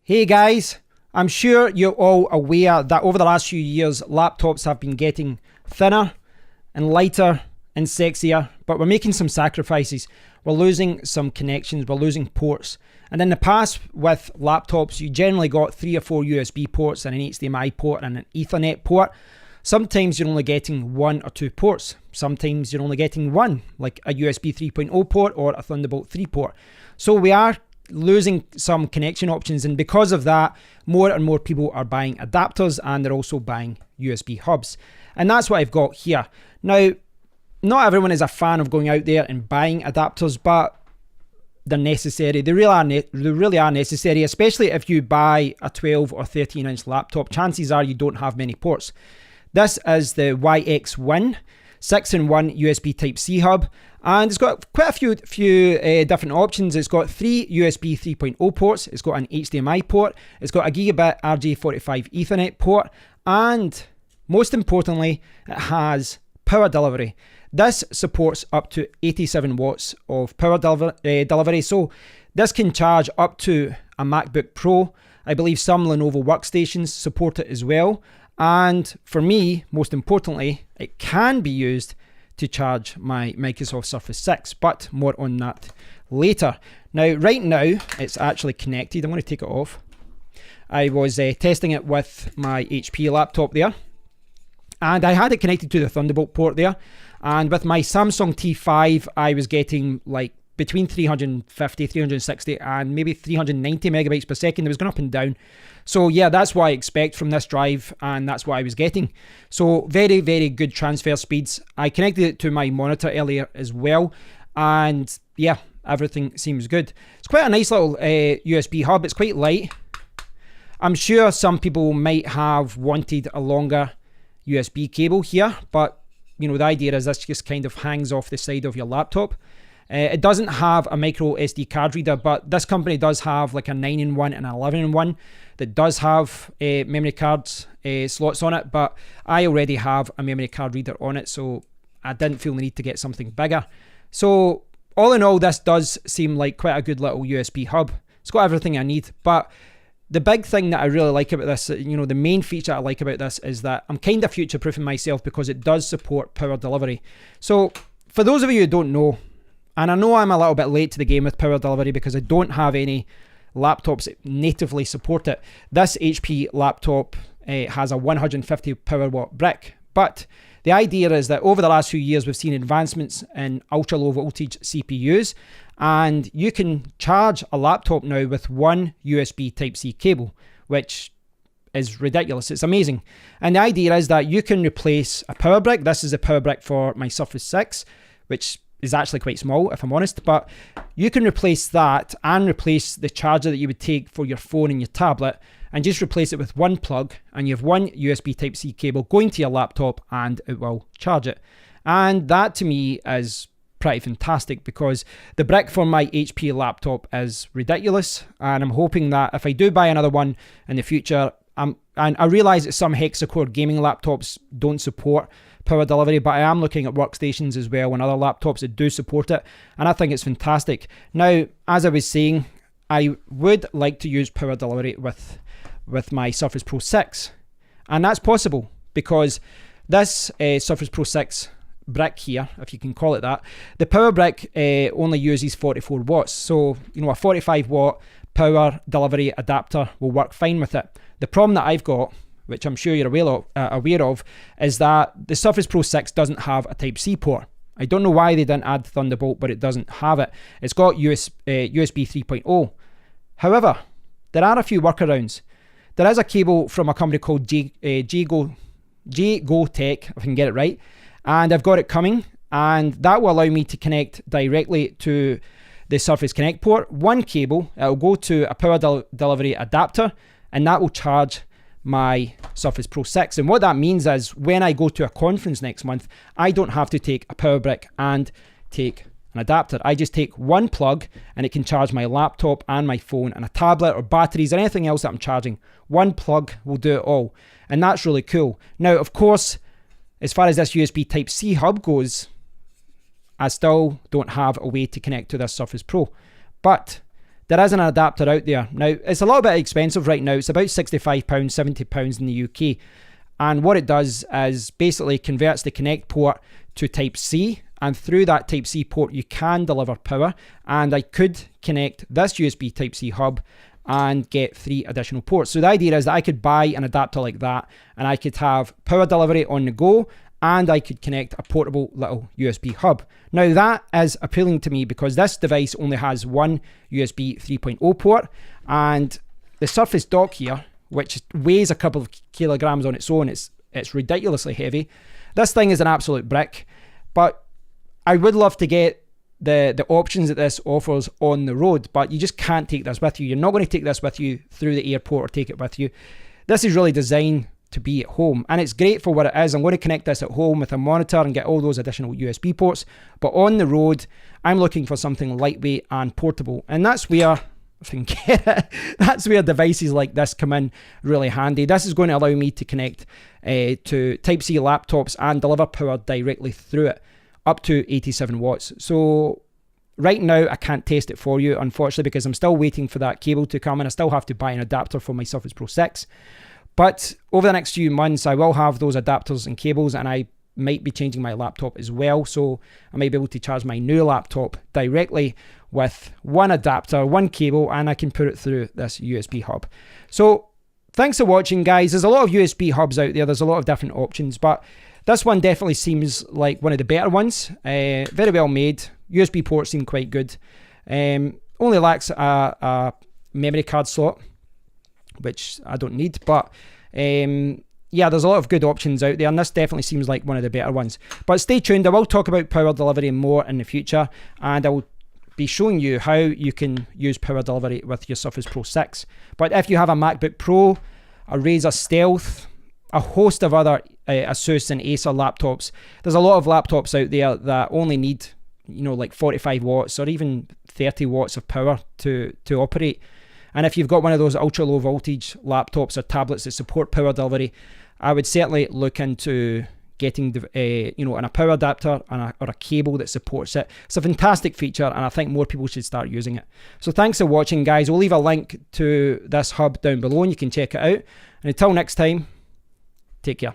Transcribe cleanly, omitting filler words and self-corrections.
Hey guys, I'm sure you're all aware that over the last few years, laptops have been getting thinner and lighter and sexier, but we're making some sacrifices. We're losing some connections, we're losing ports. And in the past with laptops, you generally got 3 or 4 USB ports and an HDMI port and an Ethernet port. Sometimes you're only getting 1 or 2 ports. Sometimes you're only getting one, like a USB 3.0 port or a Thunderbolt 3 port. So we are losing some connection options, and because of that, more and more people are buying adapters and they're also buying USB hubs. And that's what I've got here. Now, not everyone is a fan of going out there and buying adapters, but they're necessary. They really are necessary, especially if you buy a 12 or 13 inch laptop. Chances are you don't have many ports. This is the YXwin 6-in-1 USB Type-C hub, and it's got quite a few different options. It's got 3 USB 3.0 ports, it's got an HDMI port, it's got a gigabit RJ45 Ethernet port, and most importantly, it has power delivery. This supports up to 87 watts of power delivery, so this can charge up to a MacBook Pro. I believe some Lenovo workstations support it as well. And for me, most importantly, it can be used to charge my Microsoft Surface 6, but more on that later. Now, right now, it's actually connected. I'm going to take it off. I was testing it with my HP laptop there, and I had it connected to the Thunderbolt port there. And with my Samsung T5, I was getting like between 350, 360 and maybe 390 megabytes per second. It was going up and down. So yeah, that's what I expect from this drive, and that's what I was getting. So very, very good transfer speeds. I connected it to my monitor earlier as well, and yeah, everything seems good. It's quite a nice little USB hub. It's quite light. I'm sure some people might have wanted a longer USB cable here, but you know, the idea is this just kind of hangs off the side of your laptop. It doesn't have a micro SD card reader, but this company does have like a 9-in-1 and an 11-in-1 that does have memory cards slots on it, but I already have a memory card reader on it, so I didn't feel the need to get something bigger. So all in all, this does seem like quite a good little USB hub. It's got everything I need, but the big thing that I really like about this, you know, the main feature I like about this is that I'm kind of future-proofing myself because it does support power delivery. So for those of you who don't know, and I know I'm a little bit late to the game with power delivery because I don't have any laptops that natively support it. This HP laptop has a 150 power watt brick, but the idea is that over the last few years we've seen advancements in ultra low voltage CPUs, and you can charge a laptop now with one USB Type-C cable, which is ridiculous. It's amazing. And the idea is that you can replace a power brick. This is a power brick for my Surface 6, which is actually quite small, if I'm honest, but you can replace that and replace the charger that you would take for your phone and your tablet, and just replace it with one plug, and you have one USB Type-C cable going to your laptop and it will charge it. And that to me is pretty fantastic because the brick for my HP laptop is ridiculous, and I'm hoping that if I do buy another one in the future, and I realize that some hexa-core gaming laptops don't support power delivery, but I am looking at workstations as well and other laptops that do support it, and I think it's fantastic. Now, as I was saying, I would like to use power delivery with my Surface Pro 6, and that's possible because this Surface Pro 6 brick here, if you can call it that, the power brick only uses 44 watts, so you know, a 45 watt power delivery adapter will work fine with it. The problem that I've got, which I'm sure you're aware of, is that the Surface Pro 6 doesn't have a Type-C port. I don't know why they didn't add Thunderbolt, but it doesn't have it. It's got USB 3.0. However, there are a few workarounds. There is a cable from a company called JGO Tech, if I can get it right, and I've got it coming, and that will allow me to connect directly to the Surface Connect port. One cable, it'll go to a power delivery adapter, and that will charge my Surface Pro 6. And what that means is when I go to a conference next month, I don't have to take a power brick and take an adapter. I just take one plug and it can charge my laptop and my phone and a tablet or batteries or anything else that I'm charging. One plug will do it all, and that's really cool. Now, of course, as far as this USB Type-C hub goes, I still don't have a way to connect to this Surface Pro, but there is an adapter out there. Now, it's a little bit expensive right now. It's about £65, £70 in the UK. And what it does is basically converts the Connect port to Type C. And through that Type C port, you can deliver power. And I could connect this USB Type C hub and get 3 additional ports. So the idea is that I could buy an adapter like that, and I could have power delivery on the go, and I could connect a portable little USB hub. Now that is appealing to me because this device only has one USB 3.0 port, and the Surface Dock here, which weighs a couple of kilograms on its own, it's ridiculously heavy. This thing is an absolute brick, but I would love to get the options that this offers on the road, but you just can't take this with you. You're not going to take this with you through the airport or take it with you. This is really designed to be at home, and it's great for what it is. I'm going to connect this at home with a monitor and get all those additional USB ports, but on the road I'm looking for something lightweight and portable, and that's where, if I can get it, that's where devices like this come in really handy. This is going to allow me to connect to Type-C laptops and deliver power directly through it, up to 87 watts. So right now I can't test it for you, unfortunately, because I'm still waiting for that cable to come, and I still have to buy an adapter for my Surface Pro 6. But over the next few months, I will have those adapters and cables, and I might be changing my laptop as well. So I might be able to charge my new laptop directly with one adapter, one cable, and I can put it through this USB hub. So thanks for watching, guys. There's a lot of USB hubs out there. There's a lot of different options, but this one definitely seems like one of the better ones. Very well made. USB ports seem quite good. Only lacks a memory card slot, which I don't need, but yeah, there's a lot of good options out there, and this definitely seems like one of the better ones. But stay tuned, I will talk about power delivery more in the future, and I will be showing you how you can use power delivery with your Surface Pro 6. But if you have a MacBook Pro, a Razer Stealth, a host of other Asus and Acer laptops, there's a lot of laptops out there that only need, you know, like 45 watts or even 30 watts of power to operate. And if you've got one of those ultra low voltage laptops or tablets that support power delivery, I would certainly look into getting you know, a power adapter and or a cable that supports it. It's a fantastic feature, and I think more people should start using it. So thanks for watching, guys. We'll leave a link to this hub down below and you can check it out. And until next time, take care.